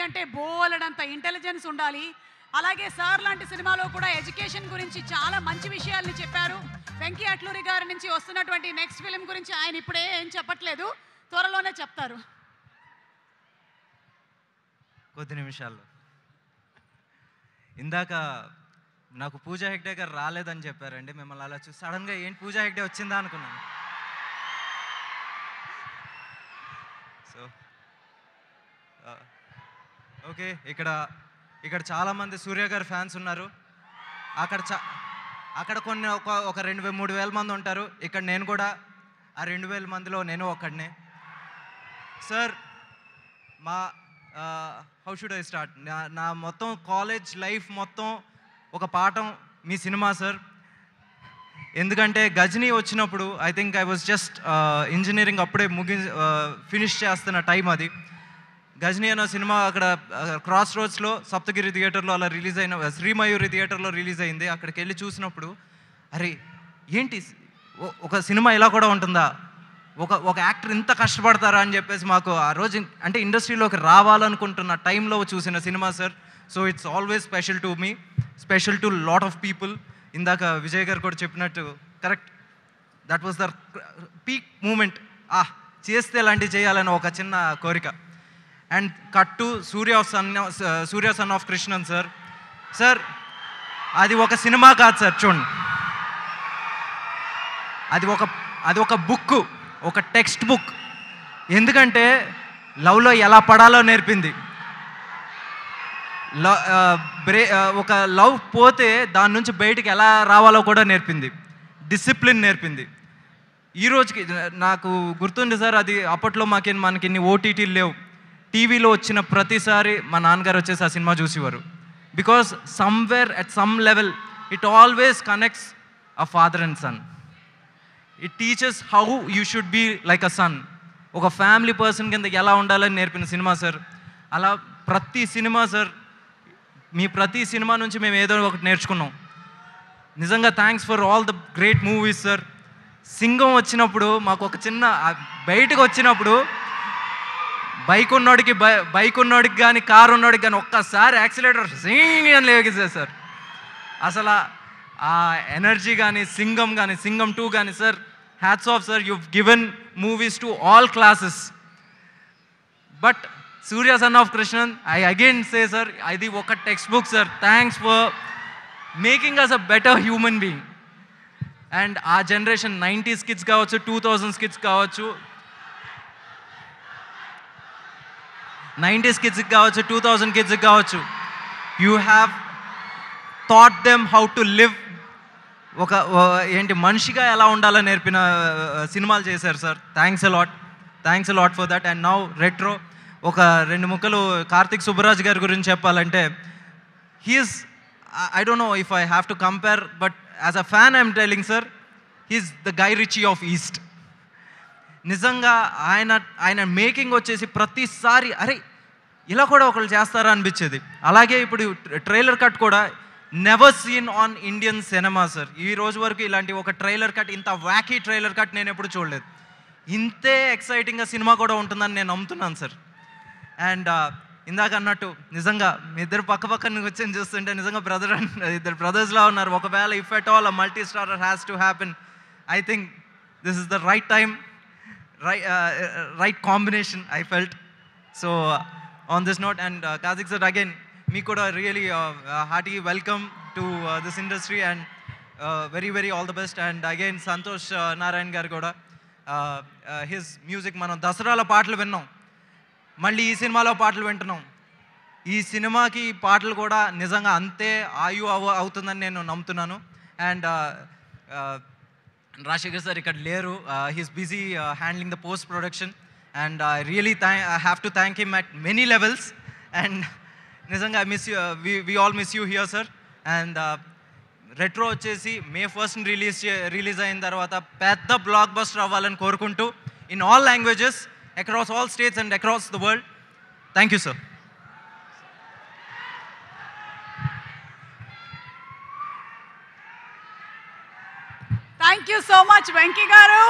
అంటే బోలెడంత ఇంటెలిజెన్స్ ఉండాలి. అలాగే సార్ లాంటి సినిమాలో కూడా ఎడ్యుకేషన్ గురించి చాలా మంచి విషయాల్ని చెప్పారు. వెంకీ అట్లూరి గారి నుంచి వస్తున్నటువంటి నెక్స్ట్ ఫిలిం గురించి ఆయన ఇప్పుడే ఏం చెప్పట్లేదు, త్వరలోనే చెప్తారు. కొద్ది నిమిషాల్లో. ఇందాక నాకు పూజా హెగ్డే గారు రాలేదని చెప్పారండి. మిమ్మల్ని అలా చూసి సడన్గా ఏంటి పూజా హెగ్డే వచ్చిందా అనుకున్నాను. సో ఓకే, ఇక్కడ చాలామంది సూర్య గారి ఫ్యాన్స్ ఉన్నారు. అక్కడ కొన్ని ఒక 2,000-3,000 మంది ఉంటారు. ఇక్కడ నేను కూడా ఆ 2,000 మందిలో నేను ఒకడినే. సార్, మా హౌ షుడ్ ఐ స్టార్ట్? నా మొత్తం కాలేజ్ లైఫ్ మొత్తం ఒక పాఠం మీ సినిమా సార్. ఎందుకంటే గజనీ వచ్చినప్పుడు I think I was just engineering అప్పుడే ఫినిష్ చేస్తున్న టైం అది. గజనీ అన్న సినిమా అక్కడ క్రాస్ రోడ్స్లో సప్తగిరి థియేటర్లో అలా రిలీజ్ అయిన, శ్రీమయూరి థియేటర్లో రిలీజ్ అయింది. అక్కడికి వెళ్ళి చూసినప్పుడు అరే ఏంటి ఒక సినిమా ఇలా కూడా ఉంటుందా, ఒక యాక్టర్ ఇంత కష్టపడతారా అని చెప్పేసి మాకు ఆ రోజు అంటే ఇండస్ట్రీలోకి రావాలనుకుంటున్న టైంలో చూసిన సినిమా sir. So it's always special to me, special to lot of people. ఇందాక విజయ్ గారు కూడా చెప్పినట్టు correct, that was the peak moment. చేస్తే ఇలాంటివి చేయాలని ఒక చిన్న కోరిక. And cut to Surya son of Krishnan sir. Sir అది ఒక సినిమా కాదు సార్, చూడండి, అది ఒక బుక్, ఒక టెక్స్ట్ బుక్. ఎందుకంటే లవ్లో ఎలా పడాలో నేర్పింది. ఒక లవ్ పోతే దాని నుంచి బయటికి ఎలా రావాలో కూడా నేర్పింది. డిసిప్లిన్ నేర్పింది. ఈ రోజుకి నాకు గుర్తుంది సార్, అది అప్పట్లో మనకి ఇన్ని ఓటీటీలు లేవు. టీవీలో వచ్చిన ప్రతిసారి మా నాన్నగారు వచ్చేసి ఆ సినిమా చూసేవారు. Because somewhere at some level it always connects a father and son. It teachers how you should be like a son. ఒక ఫ్యామిలీ పర్సన్ కింద ఎలా ఉండాలని నేర్పిన సినిమా సార్. అలా ప్రతి సినిమా సార్, మీ ప్రతి సినిమా నుంచి మేము ఏదో ఒకటి నేర్చుకున్నాం. నిజంగా thanks for all the great movies sir. Singam వచ్చినప్పుడు మాకు ఒక చిన్న బయటకు వచ్చినప్పుడు బైక్ ఉన్నోడికి కానీ కారు ఉన్నోడికి కానీ ఒక్కసారి యాక్సిలేటర్ సింగ్ అని లేగేసారు సార్. అసలు ఆ ఎనర్జీ కానీ సింగం 2 కానీ sir, hats off sir. you've given movies to all classes. But Surya Son of Krishnan, I again say sir, అది ఒక text book sir. Thanks for making us a better human being. And ఆ generation 90s kids కావచ్చు, 2000s kids కావచ్చు, 90s కిడ్స్కి కావచ్చు, 2000 కిడ్స్కి కావచ్చు, you have thought them how to live. ఒక ఏంటి మనిషిగా ఎలా ఉండాలో నేర్పిన సినిమాలు చేశారు సార్. Thanks a lot for that. And now Retro ఒక 2 ముక్కలు కార్తిక్ సుబ్బరాజ్ గారి గురించి చెప్పాలంటే, he's, I don't know if I have to compare, but as a fan I'm telling sir, he's the Guy Ritchie of East. నిజంగా ఆయన మేకింగ్ వచ్చేసి ప్రతిసారి అరే ఇలా కూడా ఒకళ్ళు చేస్తారా అనిపించేది. అలాగే ఇప్పుడు ట్రైలర్ కట్ కూడా never seen on Indian cinema sir. ఈ రోజు వరకు ఇలాంటి ఒక ట్రైలర్ కట్, ఇంత వ్యాకీ ట్రైలర్ కట్ నేను ఎప్పుడు చూడలేదు. ఇంతే ఎక్సైటింగ్గా సినిమా కూడా ఉంటుందని నేను నమ్ముతున్నాను సార్. అండ్ ఇందాక అన్నట్టు నిజంగా మీ ఇద్దరు పక్కన వచ్చి చూస్తుంటే నిజంగా ఇద్దరు బ్రదర్స్లా ఉన్నారు. ఒకవేళ if at all a multi starrer has to happen, I think this is the right time, right combination I felt. So on this note, and Karthik sir, again me kuda really hearty welcome to this industry, and very all the best. And again Santosh Narayan garu kuda his music మనం దసరాల పాటలు విన్నాం, మళ్ళీ ఈ సినిమాలో పాటలు వింటున్నాం. ఈ సినిమాకి పాటలు కూడా నిజంగా అంతే అవుతుందని నేను నమ్ముతున్నాను. అండ్ రాజశేఖర్ సార్ ఇక్కడ లేరు, he's busy handling the post production, and I really have to thank him at many levels. And నిజంగా we all miss you here sir. And Retro వచ్చేసి May 1st రిలీజ్ అయిన తర్వాత పెద్ద బ్లాక్ బస్టర్ అవ్వాలని కోరుకుంటూ, in all languages, across all states and across the world. Thank you sir. Thank you so much, Venki garu.